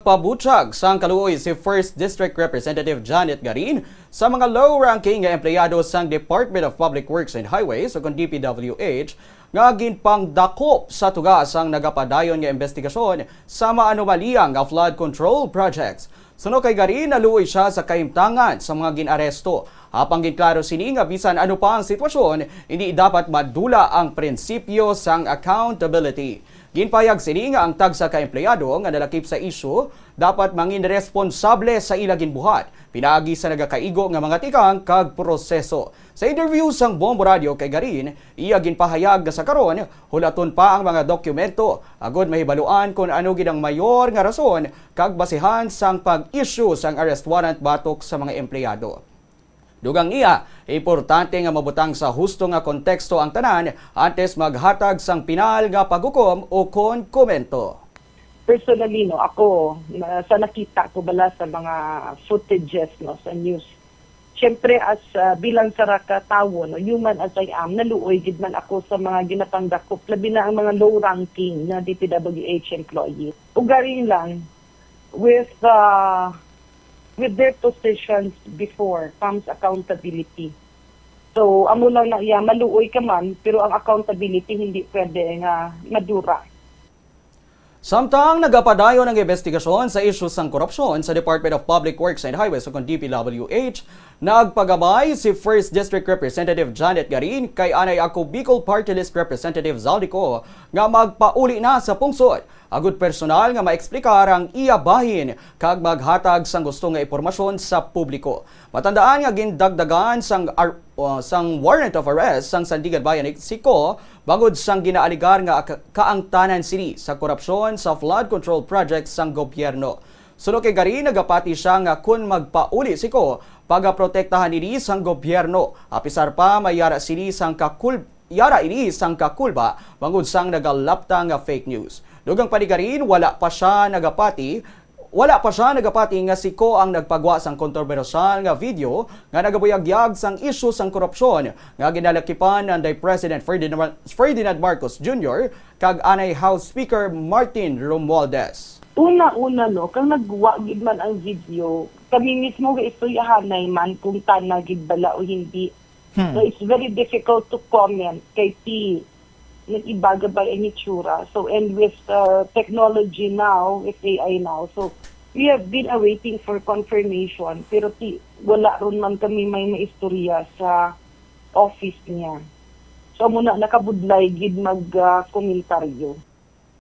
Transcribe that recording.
Nagpabutyag sang kaluoy si 1st District Representative Janet Garin sa mga low-ranking nga empleyado sang Department of Public Works and Highways o kung DPWH nga ginpang dakop sa tugas ang nagapadayon nga investigasyon sa maanomaliyang nga flood control projects. Suno kay Garin, naluoy siya sa kaimtangan sa mga ginaresto. Hapang ginklaro sini nga bisan ano pa ang sitwasyon, hindi dapat madula ang prinsipyo sang accountability. Ginpayag sini nga ang tagsa ka empleyado nga nalakip sa isyu dapat mangin responsable sa ila ginbuhat. Pinaagi sa nagakaigo nga mga tikang kag proseso. Sa interview sang Bombo Radio kay Garin, iya ginpahayag nga sa karon hulaton pa ang mga dokumento agod mahibaluan kung ano gid ang mayor nga rason kag basihan sang pag-issue sang arrest warrant batok sa mga empleyado. Dugang iya, importante nga mabutang sa husto nga konteksto ang tanan antes maghatag sang pinal nga paghukom o kon komento. Personally, no, ako, sa nakita ko bala sa mga footages no, sa news, siyempre as bilang saraka tawo, no, human as I am, naluoy gid man ako sa mga ginapanggakop, labi na ang mga low-ranking na DPWH employees. Ugarin lang, with their positions before comes accountability. So, amo lang na iya, maluoy ka man, pero ang accountability hindi pwede nga madura. Samtang nagapadayon ng investigasyon sa isyu sang korupsyon sa Department of Public Works and Highways o DPWH, nagpagabay si 1st District Representative Janet Garin kay anay ako Bicol Party List Representative Zaldico nga magpauli na sa pungsod. Agud personal nga maeksplikar ang iya bahin kag maghatag sang gusto nga impormasyon sa publiko. Matandaan nga gindagdagan sang warrant of arrest sang Sandigan Bayan Siko bangod sang ginaaligar nga kaangtanan sini sa korupsyon sa flood control project sang gobyerno. Suno kay Garin, nagapati siya nga kun magpauli siko pagaprotektahan ini sang gobyerno. Apisar pa mayara sini sang kakulba bangod sang nagalapta nga fake news. Dugang panigarin, wala pa siya nagapati nga siko ang nagpagwa sang kontrobersyal nga video nga nagabuyagyag sang isyu sang korupsyon nga ginalakipan ng President Ferdinand Marcos Jr. kag anay House Speaker Martin Romualdez. Una-una no, kang nagwagid man ang video, kami mismo ga istuyahanay man kung tanagid bala o hindi. So it's very difficult to comment kay T. Nag-ibaga ba ang itsura. So, and with technology now, with AI now, so we have been awaiting for confirmation, pero wala ron man kami may maistorya sa office niya. So, muna nakabudlay gid mag-komentaryo.